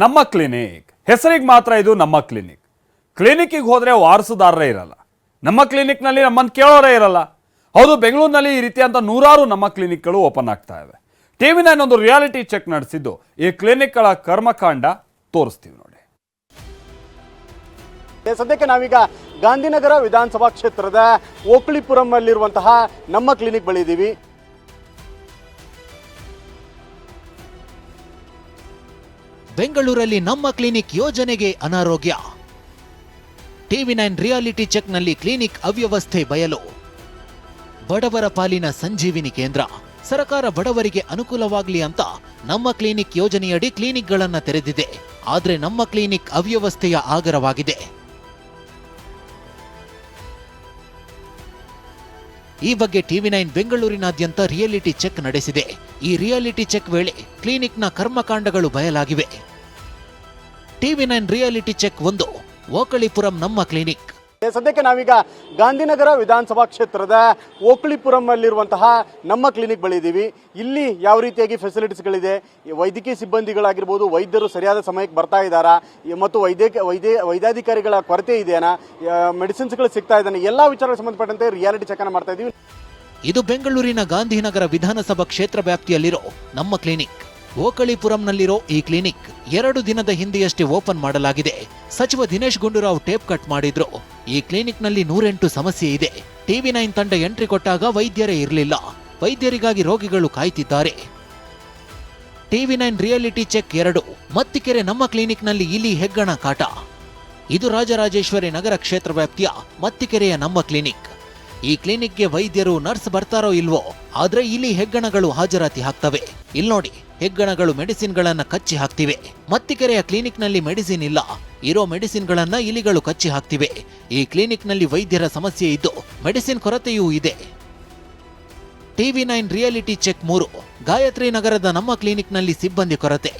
ನಮ್ಮ ಕ್ಲಿನಿಕ್ ಹೆಸರಿಗೆ ಮಾತ್ರ ಇದು ನಮ್ಮ ಕ್ಲಿನಿಕ್. ಕ್ಲಿನಿಕ್ಕಿಗೆ ಹೋದರೆ ವಾರಸುದಾರರೇ ಇರಲ್ಲ. ನಮ್ಮ ಕ್ಲಿನಿಕ್ನಲ್ಲಿ ನಮ್ಮನ್ನು ಕೇಳೋರೇ ಇರಲ್ಲ. ಹೌದು, ಬೆಂಗಳೂರಿನಲ್ಲಿ ಈ ರೀತಿಯಂತ ನೂರಾರು ನಮ್ಮ ಕ್ಲಿನಿಕ್ಗಳು ಓಪನ್ ಆಗ್ತಾ ಇವೆ. ಟಿವಿ9 ಒಂದು ರಿಯಾಲಿಟಿ ಚೆಕ್ ನಡೆಸಿದ್ದು ಈ ಕ್ಲಿನಿಕ್ಗಳ ಕರ್ಮಕಾಂಡ ತೋರಿಸ್ತೀವಿ ನೋಡಿ. ಸದ್ಯಕ್ಕೆ ನಾವೀಗ ಗಾಂಧಿನಗರ ವಿಧಾನಸಭಾ ಕ್ಷೇತ್ರದ ಓಕಳಿಪುರಂ ಅಲ್ಲಿರುವಂತಹ ನಮ್ಮ ಕ್ಲಿನಿಕ್ ಬಳಿ ಇದ್ದೀವಿ. ಬೆಂಗಳೂರಲ್ಲಿ ನಮ್ಮ ಕ್ಲಿನಿಕ್ ಯೋಜನೆಗೆ ಅನಾರೋಗ್ಯ. ಟಿವಿ9 ರಿಯಾಲಿಟಿ ಚೆಕ್ನಲ್ಲಿ ಕ್ಲಿನಿಕ್ ಅವ್ಯವಸ್ಥೆ ಬಯಲು. ಬಡವರ ಪಾಲಿನ ಸಂಜೀವಿನಿ ಕೇಂದ್ರ. ಸರ್ಕಾರ ಬಡವರಿಗೆ ಅನುಕೂಲವಾಗಲಿ ಅಂತ ನಮ್ಮ ಕ್ಲಿನಿಕ್ ಯೋಜನೆಯಡಿ ಕ್ಲಿನಿಕ್ಗಳನ್ನು ತೆರೆದಿದೆ. ಆದರೆ ನಮ್ಮ ಕ್ಲಿನಿಕ್ ಅವ್ಯವಸ್ಥೆಯ ಆಗರವಾಗಿದೆ. ಈ ಬಗ್ಗೆ ಟಿವಿ9 ಬೆಂಗಳೂರಿನಾದ್ಯಂತ ರಿಯಾಲಿಟಿ ಚೆಕ್ ನಡೆಸಿದೆ. ಈ ರಿಯಾಲಿಟಿ ಚೆಕ್ ವೇಳೆ ಕ್ಲಿನಿಕ್ನ ಕರ್ಮಕಾಂಡಗಳು ಬಯಲಾಗಿವೆ. ಟಿವಿ9 ರಿಯಾಲಿಟಿ ಚೆಕ್ 1 ಓಕಳಿಪುರಂ ನಮ್ಮ ಕ್ಲಿನಿಕ್. ಸದ್ಯಕ್ಕೆ ನಾವೀಗ ಗಾಂಧಿನಗರ ವಿಧಾನಸಭಾ ಕ್ಷೇತ್ರದ ಓಕಳಿಪುರಂ ಅಲ್ಲಿರುವಂತಹ ನಮ್ಮ ಕ್ಲಿನಿಕ್ ಬಳಿ ಇದ್ದೀವಿ. ಇಲ್ಲಿ ಯಾವ ರೀತಿಯಾಗಿ ಫೆಸಿಲಿಟೀಸ್ಗಳಿದೆ, ವೈದ್ಯಕೀಯ ಸಿಬ್ಬಂದಿಗಳಾಗಿರ್ಬೋದು, ವೈದ್ಯರು ಸರಿಯಾದ ಸಮಯಕ್ಕೆ ಬರ್ತಾ ಇದ್ದಾರಾ, ಮತ್ತು ವೈದ್ಯಾಧಿಕಾರಿಗಳ ಕೊರತೆ ಇದೆಯಾ, ಮೆಡಿಸಿನ್ಸ್ಗಳು ಸಿಗ್ತಾ ಇದ್ದಾನೆ, ಎಲ್ಲ ವಿಚಾರಕ್ಕೆ ಸಂಬಂಧಪಟ್ಟಂತೆ ರಿಯಾಲಿಟಿ ಚೆಕ್ ಅನ್ನು ಮಾಡ್ತಾ ಇದ್ದೀವಿ. ಇದು ಬೆಂಗಳೂರಿನ ಗಾಂಧಿನಗರ ವಿಧಾನಸಭಾ ಕ್ಷೇತ್ರ ವ್ಯಾಪ್ತಿಯಲ್ಲಿರೋ ನಮ್ಮ ಕ್ಲಿನಿಕ್. ಓಕಳಿಪುರಂನಲ್ಲಿರೋ ಈ ಕ್ಲಿನಿಕ್ 2 ದಿನದ ಹಿಂದೆಯಷ್ಟೇ ಓಪನ್ ಮಾಡಲಾಗಿದೆ. ಸಚಿವ ದಿನೇಶ್ ಗುಂಡೂರಾವ್ ಟೇಪ್ ಕಟ್ ಮಾಡಿದ್ರು. ಈ ಕ್ಲಿನಿಕ್ನಲ್ಲಿ 108 ಸಮಸ್ಯೆ ಇದೆ. ಟಿವಿ9 ತಂಡ ಎಂಟ್ರಿ ಕೊಟ್ಟಾಗ ವೈದ್ಯರೇ ಇರಲಿಲ್ಲ. ವೈದ್ಯರಿಗಾಗಿ ರೋಗಿಗಳು ಕಾಯ್ತಿದ್ದಾರೆ. ಟಿವಿ9 ರಿಯಾಲಿಟಿ ಚೆಕ್ 2 ಮತ್ತಿಕೆರೆ ನಮ್ಮ ಕ್ಲಿನಿಕ್ನಲ್ಲಿ ಇಲಿ ಹೆಗ್ಗಣ ಕಾಟ. ಇದು ರಾಜರಾಜೇಶ್ವರಿ ನಗರ ಕ್ಷೇತ್ರ ವ್ಯಾಪ್ತಿಯ ಮತ್ತಿಕೆರೆಯ ನಮ್ಮ ಕ್ಲಿನಿಕ್. ಈ ಕ್ಲಿನಿಕ್ಗೆ ವೈದ್ಯರು ನರ್ಸ್ ಬರ್ತಾರೋ ಇಲ್ವೋ, ಆದ್ರೆ ಇಲಿ ಹೆಗ್ಗಣಗಳು ಹಾಜರಾತಿ ಹಾಕ್ತವೆ. ಇಲ್ಲಿ ನೋಡಿ, ಹೆಗ್ಗಣಗಳು ಮೆಡಿಸಿನ್ಗಳನ್ನ ಕಚ್ಚಿ ಹಾಕ್ತಿವೆ. ಮತ್ತಿಕೆರೆಯ ಕ್ಲಿನಿಕ್ನಲ್ಲಿ ಮೆಡಿಸಿನ್ ಇಲ್ಲ. ಇರೋ ಮೆಡಿಸಿನ್ಗಳನ್ನ ಇಲಿಗಳು ಕಚ್ಚಿ ಹಾಕ್ತಿವೆ. ಈ ಕ್ಲಿನಿಕ್ನಲ್ಲಿ ವೈದ್ಯರ ಸಮಸ್ಯೆ ಇದ್ದು ಮೆಡಿಸಿನ್ ಕೊರತೆಯೂ ಇದೆ. ಟಿವಿ9 ರಿಯಾಲಿಟಿ ಚೆಕ್ 3 ಗಾಯತ್ರಿ ನಗರದ ನಮ್ಮ ಕ್ಲಿನಿಕ್ನಲ್ಲಿ ಸಿಬ್ಬಂದಿ ಕೊರತೆ.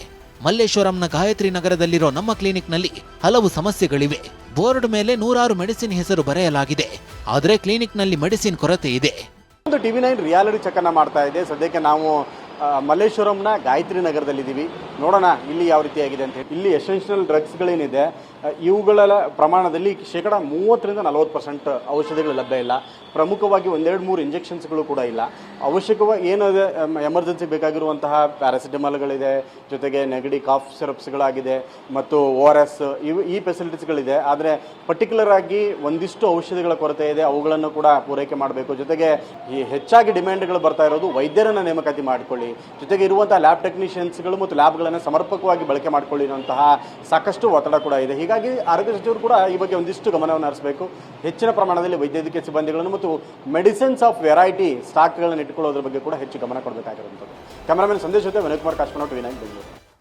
ಮಲ್ಲೇಶ್ವರಂನ ಗಾಯತ್ರಿ ನಗರದಲ್ಲಿರೋ ನಮ್ಮ ಕ್ಲಿನಿಕ್ನಲ್ಲಿ ಹಲವು ಸಮಸ್ಯೆಗಳಿವೆ. ಬೋರ್ಡ್ ಮೇಲೆ 106 ಮೆಡಿಸಿನ್ ಹೆಸರು ಬರೆಯಲಾಗಿದೆ. ಆದರೆ ಕ್ಲಿನಿಕ್ನಲ್ಲಿ ಮೆಡಿಸಿನ್ ಕೊರತೆ ಇದೆ. ಟಿವಿ9 ರಿಯಾಲಿಟಿ ಚೆಕ್ ಅನ್ನ ಮಾಡ್ತಾ ಇದೆ. ಸದ್ಯಕ್ಕೆ ನಾವು ಮಲ್ಲೇಶ್ವರಂನ ಗಾಯತ್ರಿ ನಗರದಲ್ಲಿದ್ದೀವಿ. ನೋಡೋಣ ಇಲ್ಲಿ ಯಾವ ರೀತಿಯಾಗಿದೆ ಅಂತ ಹೇಳಿ. ಇಲ್ಲಿ ಎಸೆನ್ಷಿಯಲ್ ಡ್ರಗ್ಸ್ಗಳೇನಿದೆ ಇವುಗಳ ಪ್ರಮಾಣದಲ್ಲಿ 30-40% ಔಷಧಿಗಳು ಲಭ್ಯ ಇಲ್ಲ. ಪ್ರಮುಖವಾಗಿ 1-2-3 ಇಂಜೆಕ್ಷನ್ಸ್ಗಳು ಕೂಡ ಇಲ್ಲ. ಅವಶ್ಯಕವಾಗಿ ಏನಿದೆ, ಎಮರ್ಜೆನ್ಸಿ ಬೇಕಾಗಿರುವಂತಹ ಪ್ಯಾರಾಸಿಟಮಾಲ್ಗಳಿದೆ, ಜೊತೆಗೆ ನೆಗಡಿ ಕಾಫ್ ಸಿರಪ್ಸ್ಗಳಾಗಿದೆ, ಮತ್ತು ORS ಈ ಫೆಸಿಲಿಟೀಸ್ಗಳಿದೆ. ಆದರೆ ಪರ್ಟಿಕ್ಯುಲರ್ ಆಗಿ ಒಂದಿಷ್ಟು ಔಷಧಿಗಳ ಕೊರತೆ ಇದೆ, ಅವುಗಳನ್ನು ಕೂಡ ಪೂರೈಕೆ ಮಾಡಬೇಕು. ಜೊತೆಗೆ ಈ ಹೆಚ್ಚಾಗಿ ಡಿಮ್ಯಾಂಡ್ಗಳು ಬರ್ತಾ ಇರೋದು ವೈದ್ಯರನ್ನು ನೇಮಕಾತಿ ಮಾಡಿಕೊಳ್ಳಿ, ಜೊತೆಗೆ ಇರುವಂತಹ ಲ್ಯಾಬ್ ಟೆಕ್ನಿಷಿಯನ್ಸ್ಗಳು ಮತ್ತು ಲ್ಯಾಬ್ಗಳನ್ನು ಸಮರ್ಪಕವಾಗಿ ಬಳಕೆ ಮಾಡಿಕೊಳ್ಳಿರುವಂತಹ ಸಾಕಷ್ಟು ಒತ್ತಡ ಕೂಡ ಇದೆ. ಹೀಗಾಗಿ ಆರೋಗ್ಯ ಸಚಿವರು ಕೂಡ ಈ ಬಗ್ಗೆ ಒಂದಿಷ್ಟು ಗಮನವನ್ನು ಹರಿಸಬೇಕು. ಹೆಚ್ಚಿನ ಪ್ರಮಾಣದಲ್ಲಿ ವೈದ್ಯಕೀಯ ಸಿಬ್ಬಂದಿಗಳನ್ನು ಮತ್ತು ಮೆಡಿಸಿನ್ಸ್ ಆಫ್ ವೆರೈಟಿ ಸ್ಟಾಕ್ಗಳನ್ನು ಇಟ್ಟುಕೊಳ್ಳೋದ್ರ ಬಗ್ಗೆ ಕೂಡ ಹೆಚ್ಚು ಗಮನ ಕೊಡಬೇಕಾಗಿರುವಂಥದ್ದು. ಕ್ಯಾಮರಾಮನ್ ಸಂದೇಶ್ ಜೊತೆ ವಿನಯ್ ಕುಮಾರ್ ಕಾಶ್ಮೀರ, ಟಿವಿ9 ಬೆಂಗಳೂರು.